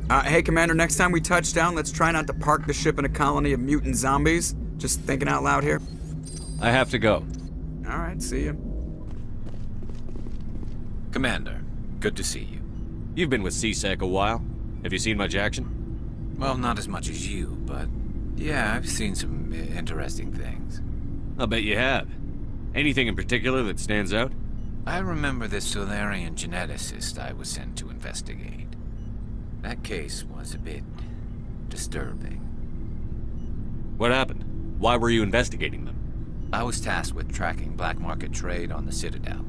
Hey, Commander, next time we touch down, let's try not to park the ship in a colony of mutant zombies. Just thinking out loud here. I have to go. All right, see you. Commander, good to see you. You've been with CSEC a while. Have you seen much action? Well, not as much as you, but yeah, I've seen some interesting things. I'll bet you have. Anything in particular that stands out? I remember this Solarian geneticist I was sent to investigate. That case was a bit disturbing. What happened? Why were you investigating them? I was tasked with tracking black market trade on the Citadel.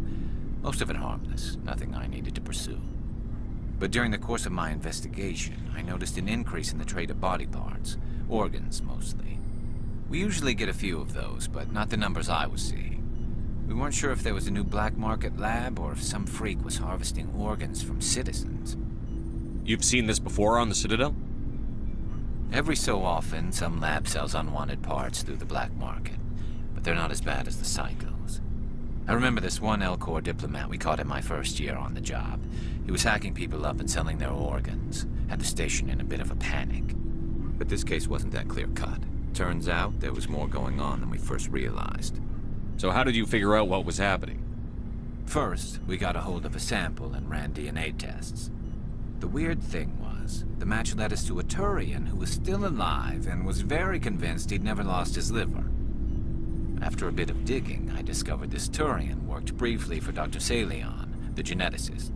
Most of it harmless, nothing I needed to pursue. But during the course of my investigation, I noticed an increase in the trade of body parts, organs mostly. We usually get a few of those, but not the numbers I was seeing. We weren't sure if there was a new black market lab or if some freak was harvesting organs from citizens. You've seen this before on the Citadel? Every so often, some lab sells unwanted parts through the black market, but they're not as bad as the psychos. I remember this one L-Corps diplomat we caught in my first year on the job. He was hacking people up and selling their organs. Had the station in a bit of a panic. But this case wasn't that clear-cut. Turns out there was more going on than we first realized. So how did you figure out what was happening? First, we got a hold of a sample and ran DNA tests. The weird thing was, the match led us to a Turian who was still alive and was very convinced he'd never lost his liver. After a bit of digging, I discovered this Turian worked briefly for Dr. Salion, the geneticist.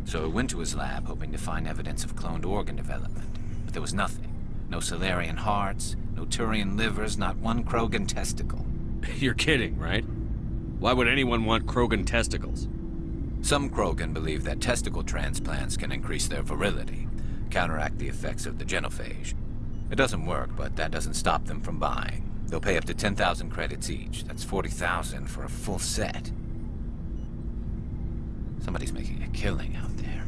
So I went to his lab hoping to find evidence of cloned organ development, but there was nothing. No Solarian hearts, no Turian livers, not one Krogan testicle. You're kidding, right? Why would anyone want Krogan testicles? Some Krogan believe that testicle transplants can increase their virility, counteract the effects of the genophage. It doesn't work, but that doesn't stop them from buying. They'll pay up to 10,000 credits each. That's 40,000 for a full set. Somebody's making a killing out there.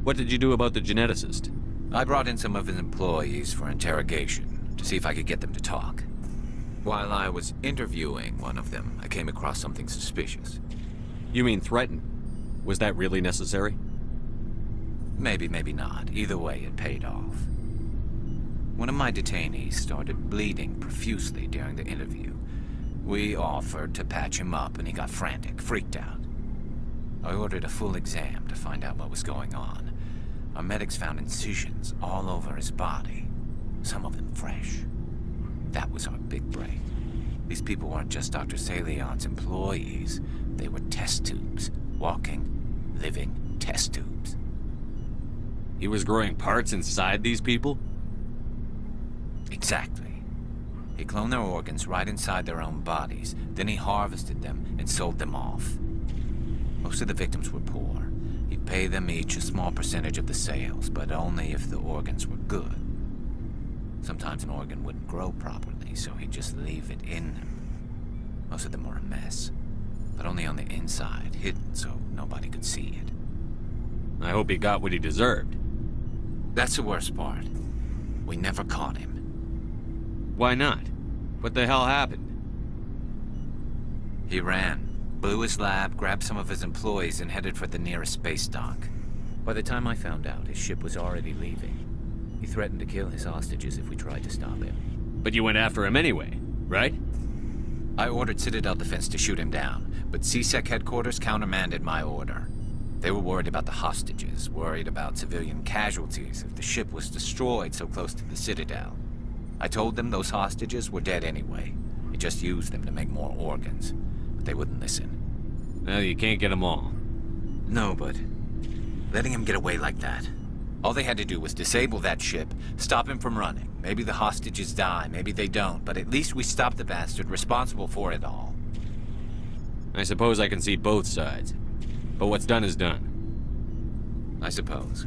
What did you do about the geneticist? I brought in some of his employees for interrogation, to see if I could get them to talk. While I was interviewing one of them, I came across something suspicious. You mean threaten? Was that really necessary? Maybe, maybe not. Either way, it paid off. One of my detainees started bleeding profusely during the interview. We offered to patch him up, and he got frantic, freaked out. I ordered a full exam to find out what was going on. Our medics found incisions all over his body, some of them fresh. That was our big break. These people weren't just Dr. Salion's employees. They were test tubes. Walking, living test tubes. He was growing parts inside these people? Exactly. He cloned their organs right inside their own bodies. Then he harvested them and sold them off. Most of the victims were poor. He'd pay them each a small percentage of the sales, but only if the organs were good. Sometimes an organ wouldn't grow properly, so he'd just leave it in them. Most of them were a mess, but only on the inside, hidden so nobody could see it. I hope he got what he deserved. That's the worst part. We never caught him. Why not? What the hell happened? He ran, blew his lab, grabbed some of his employees, and headed for the nearest space dock. By the time I found out, his ship was already leaving. He threatened to kill his hostages if we tried to stop him. But you went after him anyway, right? I ordered Citadel Defense to shoot him down, but CSEC headquarters countermanded my order. They were worried about the hostages, worried about civilian casualties if the ship was destroyed so close to the Citadel. I told them those hostages were dead anyway. He just used them to make more organs, but they wouldn't listen. Well, you can't get them all. No, but letting him get away like that. All they had to do was disable that ship, stop him from running. Maybe the hostages die, maybe they don't, but at least we stopped the bastard responsible for it all. I suppose I can see both sides. But what's done is done. I suppose.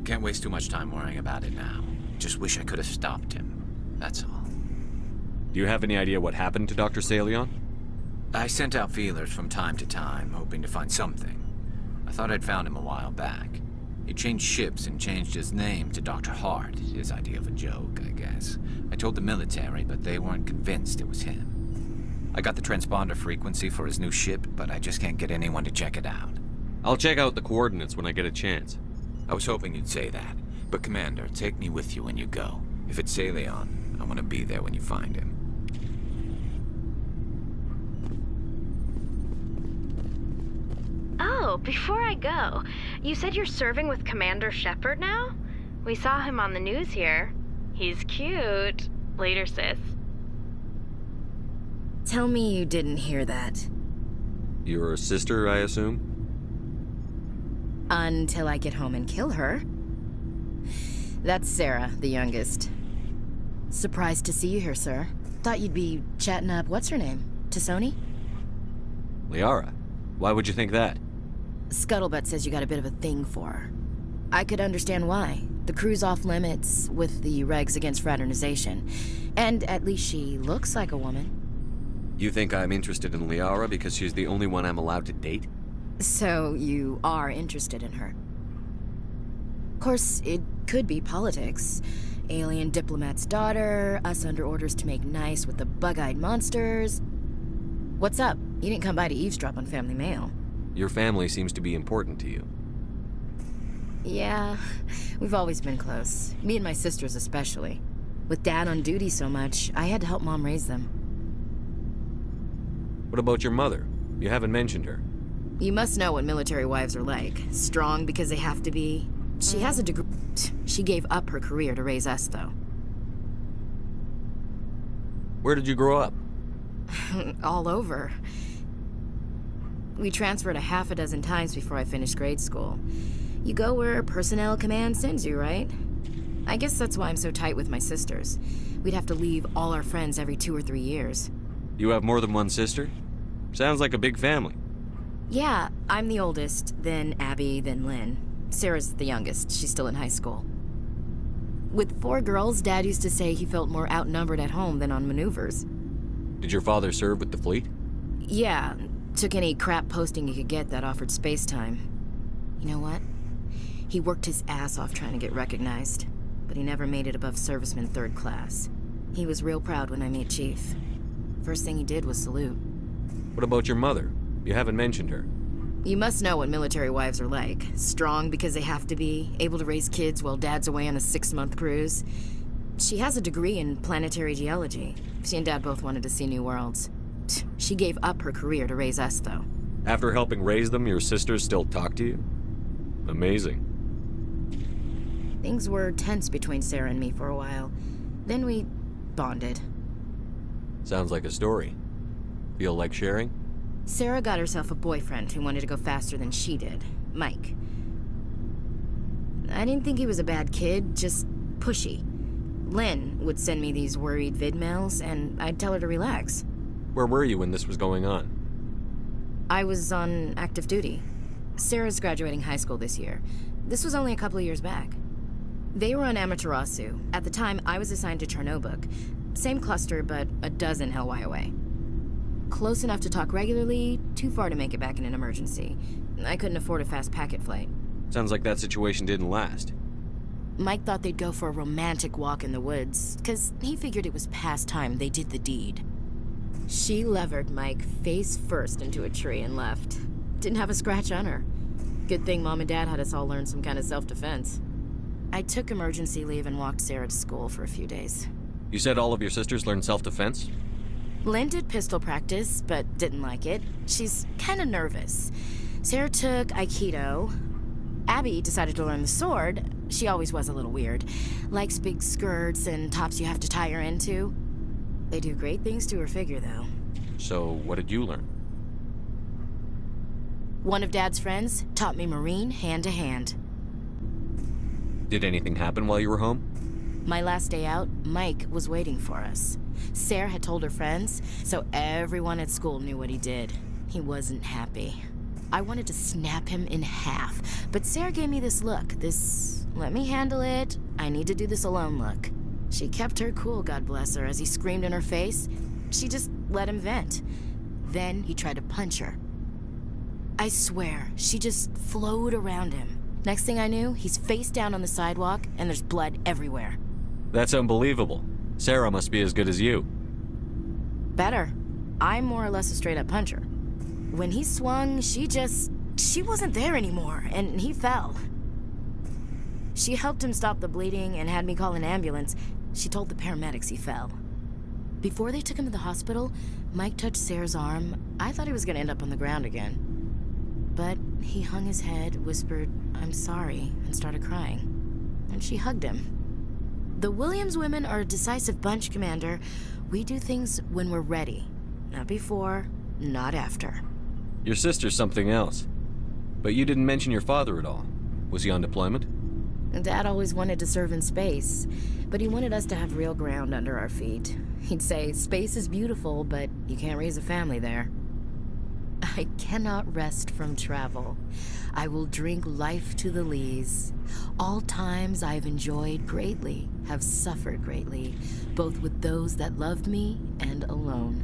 Can't waste too much time worrying about it now. Just wish I could have stopped him. That's all. Do you have any idea what happened to Dr. Salion? I sent out feelers from time to time, hoping to find something. I thought I'd found him a while back. He changed ships and changed his name to Dr. Hart, his idea of a joke, I guess. I told the military, but they weren't convinced it was him. I got the transponder frequency for his new ship, but I just can't get anyone to check it out. I'll check out the coordinates when I get a chance. I was hoping you'd say that. But Commander, take me with you when you go. If it's Leon, I want to be there when you find him. Oh, before I go, you said you're serving with Commander Shepard now? We saw him on the news here. He's cute. Later, sis. Tell me you didn't hear that. Your sister, I assume? Until I get home and kill her. That's Sarah, the youngest. Surprised to see you here, sir. Thought you'd be chatting up what's her name? Tassoni? Liara. Why would you think that? Scuttlebutt says you got a bit of a thing for her. I could understand why. The crew's off limits with the regs against fraternization. And at least she looks like a woman. You think I'm interested in Liara because she's the only one I'm allowed to date? So you are interested in her. Of course, it could be politics. Alien diplomat's daughter, us under orders to make nice with the bug-eyed monsters. What's up? You didn't come by to eavesdrop on family mail. Your family seems to be important to you. Yeah, we've always been close. Me and my sisters especially. With Dad on duty so much, I had to help Mom raise them. What about your mother? You haven't mentioned her. You must know what military wives are like. Strong because they have to be. She has a degree. She gave up her career to raise us, though. Where did you grow up? All over. We transferred a half a dozen times before I finished grade school. You go where personnel command sends you, right? I guess that's why I'm so tight with my sisters. We'd have to leave all our friends every 2 or 3 years. You have more than one sister? Sounds like a big family. Yeah, I'm the oldest, then Abby, then Lynn. Sarah's the youngest. She's still in high school. With 4 girls, Dad used to say he felt more outnumbered at home than on maneuvers. Did your father serve with the fleet? Yeah, took any crap posting he could get that offered space time. You know what? He worked his ass off trying to get recognized, but he never made it above serviceman 3rd class. He was real proud when I made chief. First thing he did was salute. What about your mother? You haven't mentioned her. You must know what military wives are like. Strong because they have to be, able to raise kids while Dad's away on a 6-month cruise. She has a degree in planetary geology. She and Dad both wanted to see new worlds. She gave up her career to raise us, though. After helping raise them, your sisters still talk to you? Amazing. Things were tense between Sarah and me for a while. Then we bonded. Sounds like a story. Feel like sharing? Sarah got herself a boyfriend who wanted to go faster than she did, Mike. I didn't think he was a bad kid, just pushy. Lynn would send me these worried vid mails, and I'd tell her to relax. Where were you when this was going on? I was on active duty. Sarah's graduating high school this year. This was only a couple of years back. They were on Amaterasu. At the time, I was assigned to Chernobog. Same cluster, but a dozen Hellwire away. Close enough to talk regularly, too far to make it back in an emergency. I couldn't afford a fast packet flight. Sounds like that situation didn't last. Mike thought they'd go for a romantic walk in the woods, because he figured it was past time they did the deed. She levered Mike face first into a tree and left. Didn't have a scratch on her. Good thing Mom and Dad had us all learn some kind of self-defense. I took emergency leave and walked Sarah to school for a few days. You said all of your sisters learned self-defense? Lynn did pistol practice, but didn't like it. She's kind of nervous. Sarah took Aikido. Abby decided to learn the sword. She always was a little weird. Likes big skirts and tops you have to tie her into. They do great things to her figure, though. So, what did you learn? One of Dad's friends taught me Marine hand to hand. Did anything happen while you were home? My last day out, Mike was waiting for us. Sarah had told her friends, so everyone at school knew what he did. He wasn't happy. I wanted to snap him in half, but Sarah gave me this look, this let me handle it, I need to do this alone look. She kept her cool, God bless her, as he screamed in her face. She just let him vent. Then he tried to punch her. I swear, she just flowed around him. Next thing I knew, he's face down on the sidewalk, and there's blood everywhere. That's unbelievable. Sarah must be as good as you. Better. I'm more or less a straight-up puncher. When he swung, she wasn't there anymore, and he fell. She helped him stop the bleeding and had me call an ambulance. She told the paramedics he fell. Before they took him to the hospital, Mike touched Sarah's arm. I thought he was gonna end up on the ground again. But he hung his head, whispered, "I'm sorry," and started crying. And she hugged him. The Williams women are a decisive bunch, Commander. We do things when we're ready. Not before, not after. Your sister's something else. But you didn't mention your father at all. Was he on deployment? Dad always wanted to serve in space, but he wanted us to have real ground under our feet. He'd say, space is beautiful, but you can't raise a family there. I cannot rest from travel. I will drink life to the lees. All times I have enjoyed greatly, have suffered greatly, both with those that loved me and alone.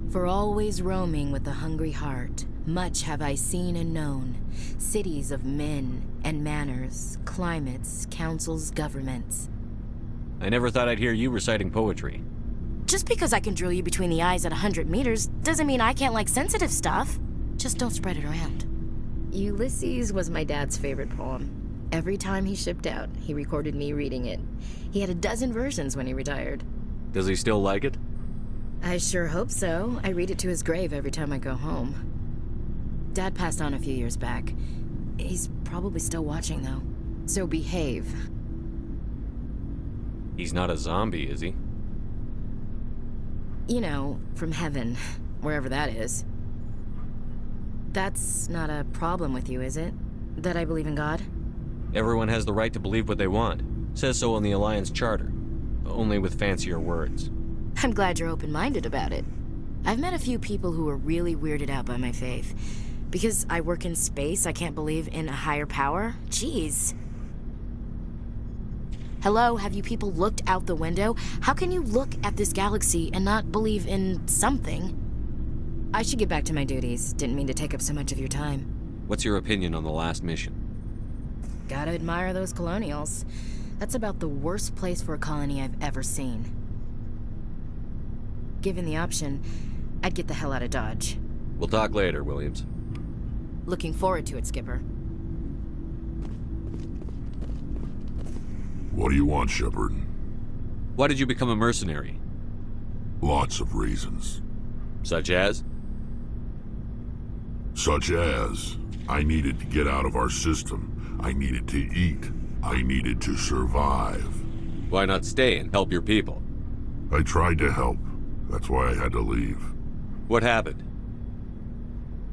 For always roaming with a hungry heart, much have I seen and known, cities of men and manners, climates, councils, governments. I never thought I'd hear you reciting poetry. Just because I can drill you between the eyes at 100 meters doesn't mean I can't like sensitive stuff. Just don't spread it around. Ulysses was my dad's favorite poem. Every time he shipped out, he recorded me reading it. He had a dozen versions when he retired. Does he still like it? I sure hope so. I read it to his grave every time I go home. Dad passed on a few years back. He's probably still watching, though. So behave. He's not a zombie, is he? You know, from heaven, wherever that is. That's not a problem with you, is it? That I believe in God? Everyone has the right to believe what they want. Says so in the Alliance Charter. Only with fancier words. I'm glad you're open-minded about it. I've met a few people who are really weirded out by my faith. Because I work in space, I can't believe in a higher power? Jeez. Hello, have you people looked out the window? How can you look at this galaxy and not believe in something? I should get back to my duties. Didn't mean to take up so much of your time. What's your opinion on the last mission? Gotta admire those colonials. That's about the worst place for a colony I've ever seen. Given the option, I'd get the hell out of Dodge. We'll talk later, Williams. Looking forward to it, Skipper. What do you want, Shepard? Why did you become a mercenary? Lots of reasons. Such as? Such as, I needed to get out of our system. I needed to eat. I needed to survive. Why not stay and help your people? I tried to help. That's why I had to leave. What happened?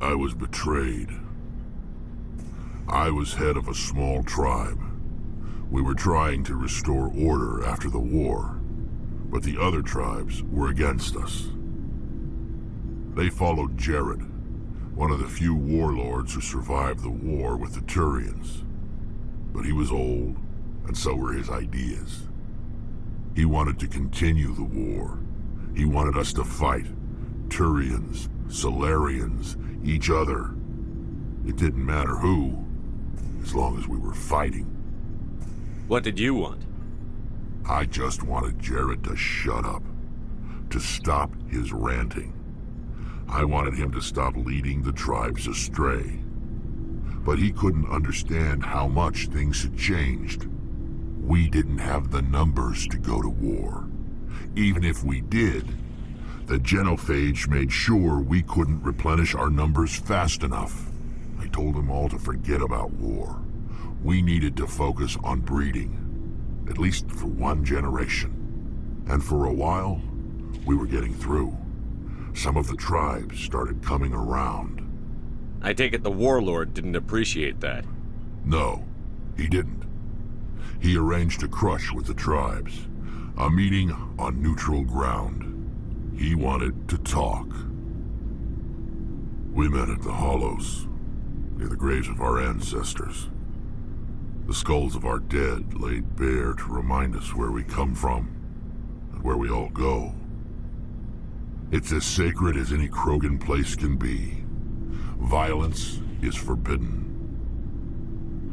I was betrayed. I was head of a small tribe. We were trying to restore order after the war, but the other tribes were against us. They followed Jared, one of the few warlords who survived the war with the Turians. But he was old, and so were his ideas. He wanted to continue the war. He wanted us to fight. Turians, Solarians, each other. It didn't matter who, as long as we were fighting. What did you want? I just wanted Jared to shut up, to stop his ranting. I wanted him to stop leading the tribes astray. But he couldn't understand how much things had changed. We didn't have the numbers to go to war. Even if we did, the genophage made sure we couldn't replenish our numbers fast enough. I told them all to forget about war. We needed to focus on breeding, at least for one generation. And for a while, we were getting through. Some of the tribes started coming around. I take it the warlord didn't appreciate that. No, he didn't. He arranged a crush with the tribes, a meeting on neutral ground. He wanted to talk. We met at the Hollows, near the graves of our ancestors. The skulls of our dead laid bare to remind us where we come from and where we all go. It's as sacred as any Krogan place can be. Violence is forbidden.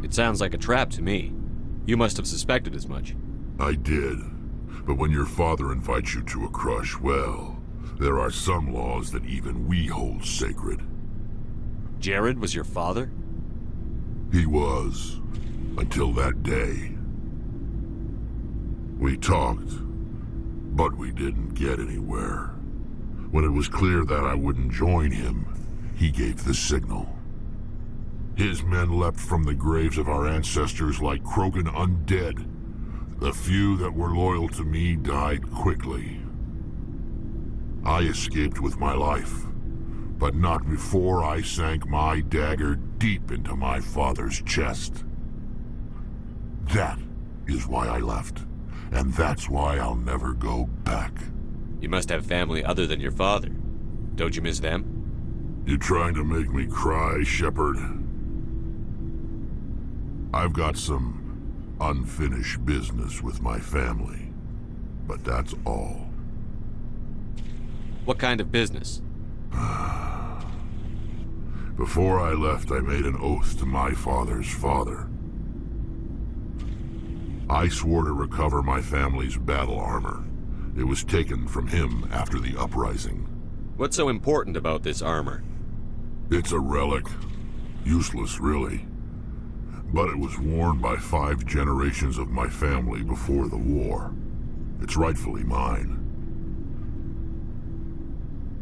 It sounds like a trap to me. You must have suspected as much. I did. But when your father invites you to a crush, well, there are some laws that even we hold sacred. Jared was your father? He was, until that day. We talked, but we didn't get anywhere. When it was clear that I wouldn't join him, he gave the signal. His men leapt from the graves of our ancestors like Krogan undead. The few that were loyal to me died quickly. I escaped with my life, but not before I sank my dagger deep into my father's chest. That is why I left, and that's why I'll never go back. You must have family other than your father. Don't you miss them? You trying to make me cry, Shepard? I've got some unfinished business with my family, but that's all. What kind of business? Before I left, I made an oath to my father's father. I swore to recover my family's battle armor. It was taken from him after the uprising. What's so important about this armor? It's a relic. Useless, really. But it was worn by 5 generations of my family before the war. It's rightfully mine.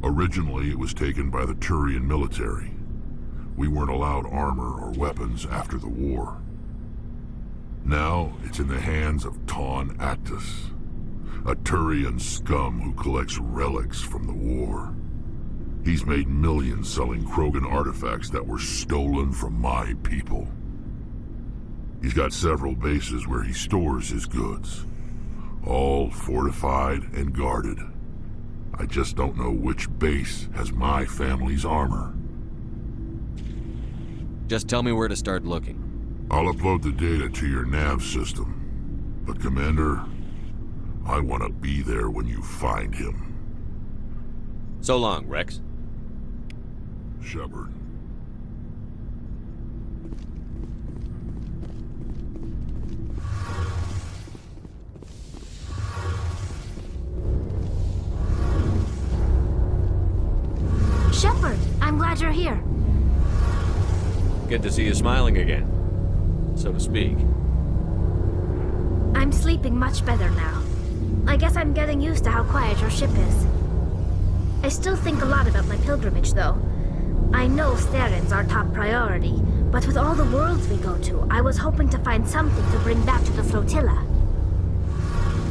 Originally, it was taken by the Turian military. We weren't allowed armor or weapons after the war. Now, it's in the hands of Ton Actus, a Turian scum who collects relics from the war. He's made millions selling Krogan artifacts that were stolen from my people. He's got several bases where he stores his goods, all fortified and guarded. I just don't know which base has my family's armor. Just tell me where to start looking. I'll upload the data to your nav system. But Commander, I want to be there when you find him. So long, Rex. Shepard. Shepard, I'm glad you're here. Good to see you smiling again, so to speak. I'm sleeping much better now. I guess I'm getting used to how quiet your ship is. I still think a lot about my pilgrimage, though. I know Theron's our top priority, but with all the worlds we go to, I was hoping to find something to bring back to the flotilla.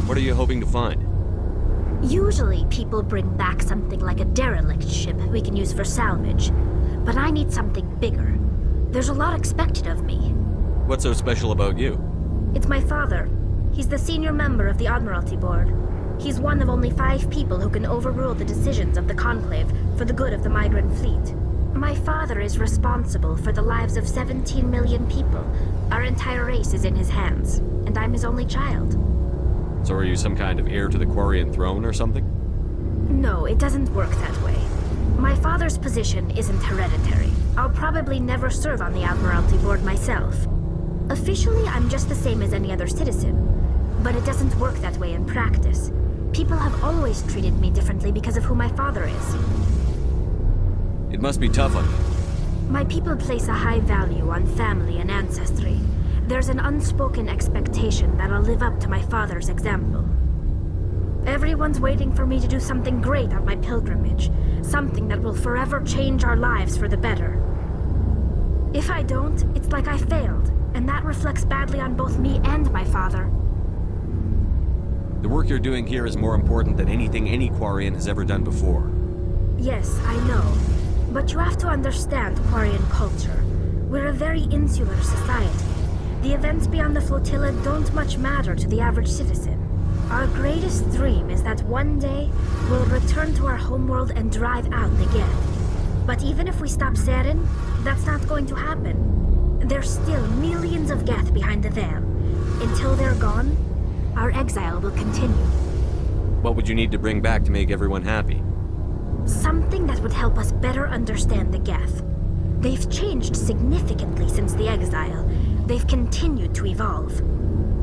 What are you hoping to find? Usually, people bring back something like a derelict ship we can use for salvage. But I need something bigger. There's a lot expected of me. What's so special about you? It's my father. He's the senior member of the Admiralty Board. He's one of only 5 people who can overrule the decisions of the Conclave for the good of the migrant fleet. My father is responsible for the lives of 17 million people. Our entire race is in his hands, and I'm his only child. So are you some kind of heir to the Quarian throne or something? No, it doesn't work that way. My father's position isn't hereditary. I'll probably never serve on the Admiralty Board myself. Officially, I'm just the same as any other citizen. But it doesn't work that way in practice. People have always treated me differently because of who my father is. It must be tough on you. My people place a high value on family and ancestry. There's an unspoken expectation that I'll live up to my father's example. Everyone's waiting for me to do something great on my pilgrimage. Something that will forever change our lives for the better. If I don't, it's like I failed, and that reflects badly on both me and my father. The work you're doing here is more important than anything any Quarian has ever done before. Yes, I know. But you have to understand Quarian culture. We're a very insular society. The events beyond the flotilla don't much matter to the average citizen. Our greatest dream is that one day we'll return to our homeworld and drive out the Geth. But even if we stop Saren, that's not going to happen. There's still millions of Geth behind the veil. Until they're gone, our exile will continue. What would you need to bring back to make everyone happy? Something that would help us better understand the Geth. They've changed significantly since the exile. They've continued to evolve.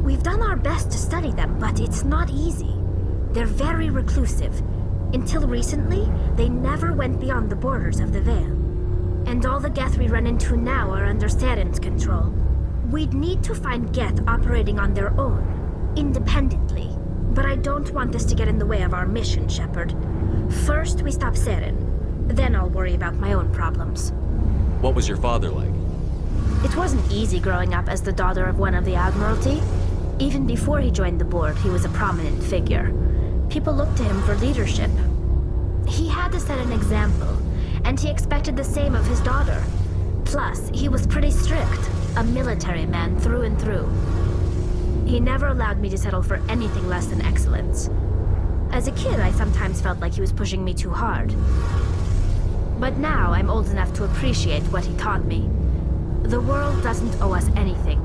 We've done our best to study them, but it's not easy. They're very reclusive. Until recently, they never went beyond the borders of the Veil. and all the Geth we run into now are under Saren's control. We'd need to find Geth operating on their own, independently. But I don't want this to get in the way of our mission, Shepard. First, we stop Saren. Then I'll worry about my own problems. What was your father like? It wasn't easy growing up as the daughter of one of the Admiralty. Even before he joined the board, he was a prominent figure. People looked to him for leadership. He had to set an example, and he expected the same of his daughter. Plus, he was pretty strict, a military man through and through. He never allowed me to settle for anything less than excellence. As a kid, I sometimes felt like he was pushing me too hard. But now I'm old enough to appreciate what he taught me. The world doesn't owe us anything.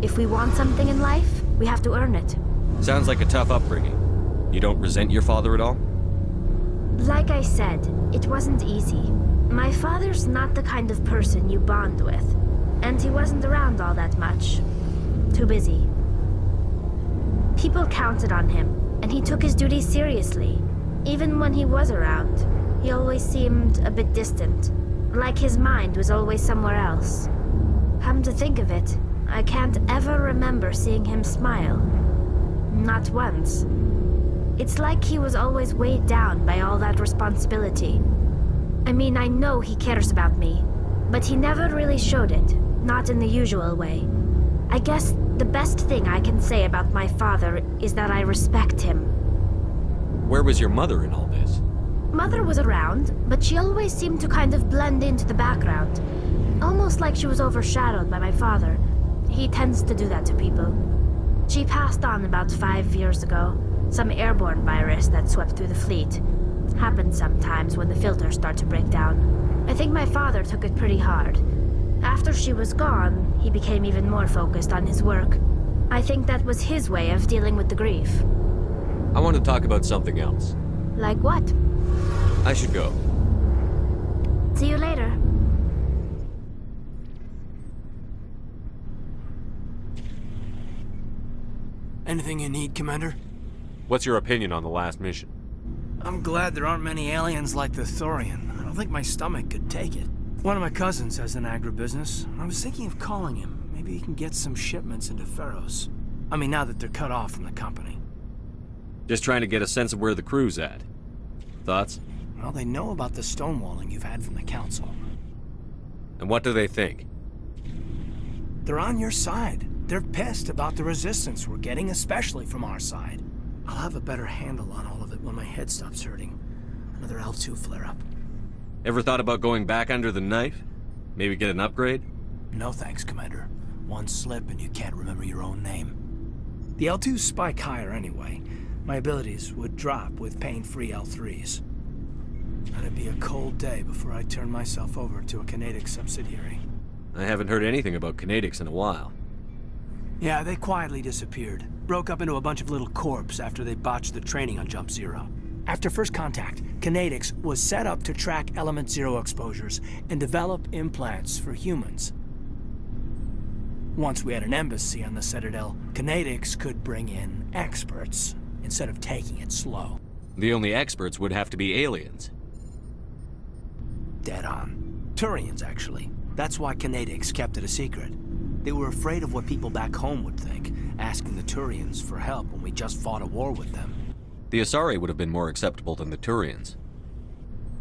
If we want something in life, we have to earn it. Sounds like a tough upbringing. You don't resent your father at all? Like I said, it wasn't easy. My father's not the kind of person you bond with. And he wasn't around all that much. Too busy. People counted on him, and he took his duties seriously. Even when he was around, he always seemed a bit distant. Like his mind was always somewhere else. Come to think of it, I can't ever remember seeing him smile. Not once. It's like he was always weighed down by all that responsibility. I mean, I know he cares about me, but he never really showed it, not in the usual way. I guess the best thing I can say about my father is that I respect him. Where was your mother in all this? Mother was around, but she always seemed to kind of blend into the background. Almost like she was overshadowed by my father. He tends to do that to people. She passed on about 5 years ago. Some airborne virus that swept through the fleet. Happens sometimes when the filters start to break down. I think my father took it pretty hard. After she was gone, he became even more focused on his work. I think that was his way of dealing with the grief. I want to talk about something else. Like what? I should go. See you later. Anything you need, Commander? What's your opinion on the last mission? I'm glad there aren't many aliens like the Thorian. I don't think my stomach could take it. One of my cousins has an agribusiness. I was thinking of calling him. Maybe he can get some shipments into Pharaohs. I mean, now that they're cut off from the company. Just trying to get a sense of where the crew's at. Thoughts? Well, they know about the stonewalling you've had from the Council. And what do they think? They're on your side. They're pissed about the resistance we're getting, especially from our side. I'll have a better handle on all of it when my head stops hurting. Another L2 flare-up. Ever thought about going back under the knife? Maybe get an upgrade? No thanks, Commander. One slip and you can't remember your own name. The L2s spike higher anyway. My abilities would drop with pain-free L3s. And it'd be a cold day before I turn myself over to a Canadic subsidiary. I haven't heard anything about Canadics in a while. Yeah, they quietly disappeared. Broke up into a bunch of little corps after they botched the training on Jump Zero. After first contact, Canadics was set up to track Element Zero exposures and develop implants for humans. Once we had an embassy on the Citadel, Canadics could bring in experts instead of taking it slow. The only experts would have to be aliens. Dead on. Turians, actually. That's why Canadics kept it a secret. They were afraid of what people back home would think, asking the Turians for help when we just fought a war with them. The Asari would have been more acceptable than the Turians.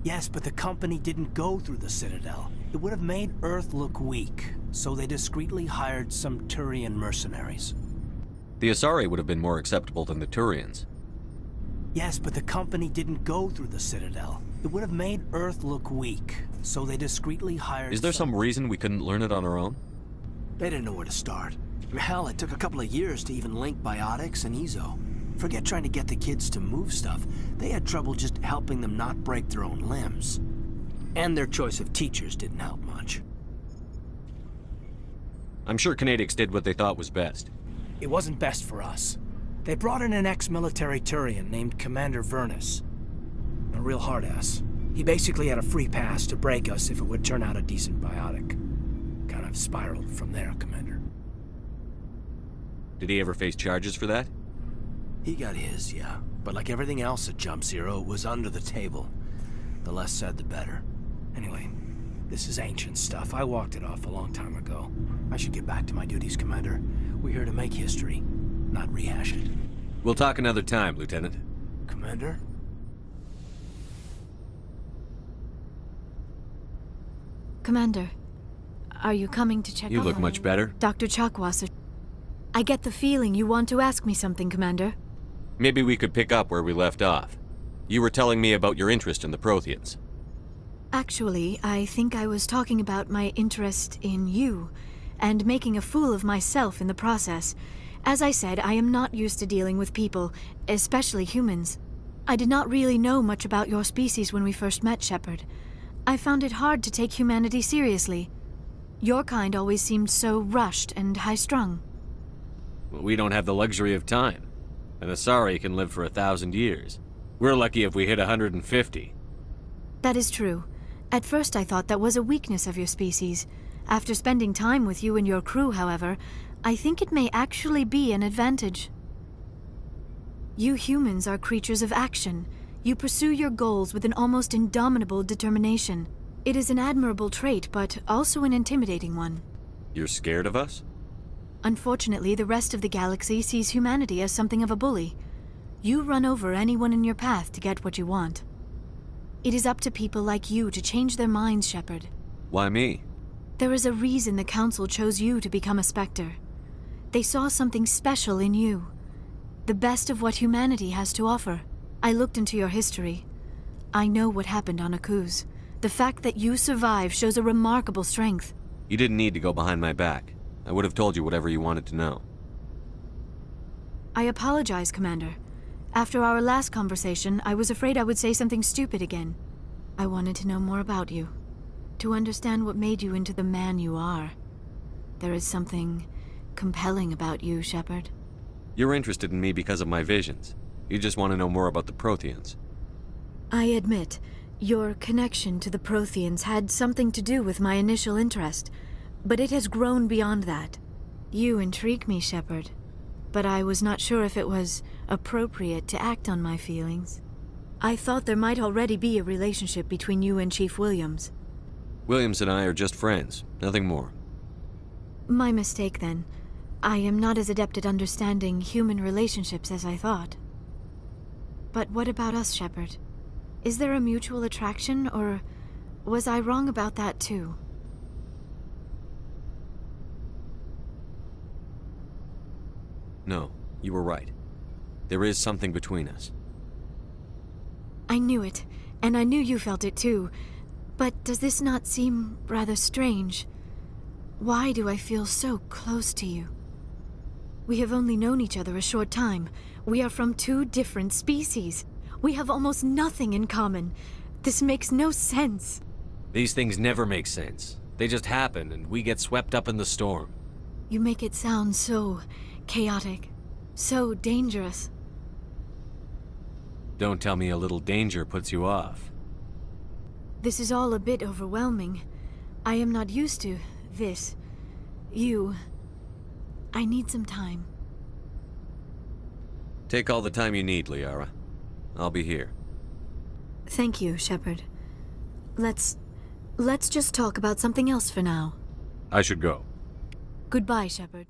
Yes, but the company didn't go through the Citadel. It would have made Earth look weak, so they discreetly hired some Turian mercenaries. The Asari would have been more acceptable than the Turians. Yes, but the company didn't go through the Citadel. It would have made Earth look weak, so they discreetly hired Is there some reason we couldn't learn it on our own? They didn't know where to start. Hell, it took a couple of years to even link biotics and Ezo. Forget trying to get the kids to move stuff. They had trouble just helping them not break their own limbs. And their choice of teachers didn't help much. I'm sure Canadics did what they thought was best. It wasn't best for us. They brought in an ex-military Turian named Commander Vernus. A real hard-ass. He basically had a free pass to break us if it would turn out a decent biotic. Kind of spiraled from there, Commander. Did he ever face charges for that? He got his, yeah. But like everything else at Jump Zero, it was under the table. The less said, the better. Anyway, This is ancient stuff. I walked it off a long time ago. I should get back to my duties, Commander. We're here to make history, not rehash it. We'll talk another time, Lieutenant. Commander? Commander, are you coming to check You on look much better. Dr. Chakwas? I get the feeling you want to ask me something, Commander. Maybe we could pick up where we left off. You were telling me about your interest in the Protheans. Actually, I think I was talking about my interest in you, and making a fool of myself in the process. As I said, I am not used to dealing with people, especially humans. I did not really know much about your species when we first met, Shepard. I found it hard to take humanity seriously. Your kind always seemed so rushed and high-strung. We don't have the luxury of time. An Asari can live for 1,000 years. We're lucky if we hit 150. That is true. At first I thought that was a weakness of your species. After spending time with you and your crew, however, I think it may actually be an advantage. You humans are creatures of action. You pursue your goals with an almost indomitable determination. It is an admirable trait, but also an intimidating one. You're scared of us? Unfortunately, the rest of the galaxy sees humanity as something of a bully. You run over anyone in your path to get what you want. It is up to people like you to change their minds, Shepard. Why me? There is a reason the Council chose you to become a Spectre. They saw something special in you. The best of what humanity has to offer. I looked into your history. I know what happened on Akuz. The fact that you survived shows a remarkable strength. You didn't need to go behind my back. I would have told you whatever you wanted to know. I apologize, Commander. After our last conversation, I was afraid I would say something stupid again. I wanted to know more about you. To understand what made you into the man you are. There is something compelling about you, Shepard. You're interested in me because of my visions. You just want to know more about the Protheans. I admit, your connection to the Protheans had something to do with my initial interest, but it has grown beyond that. You intrigue me, Shepard, but I was not sure if it was appropriate to act on my feelings. I thought there might already be a relationship between you and Chief Williams. Williams and I are just friends, nothing more. My mistake, then. I am not as adept at understanding human relationships as I thought. But what about us, Shepard? Is there a mutual attraction, or was I wrong about that too? No, you were right. There is something between us. I knew it, and I knew you felt it too. But does this not seem rather strange? Why do I feel so close to you? We have only known each other a short time. We are from two different species. We have almost nothing in common. This makes no sense. These things never make sense. They just happen, and we get swept up in the storm. You make it sound so chaotic, so dangerous. Don't tell me a little danger puts you off. This is all a bit overwhelming. I am not used to this. You. I need some time. Take all the time you need, Liara. I'll be here. Thank you, Shepard. Let's just talk about something else for now. I should go. Goodbye, Shepard.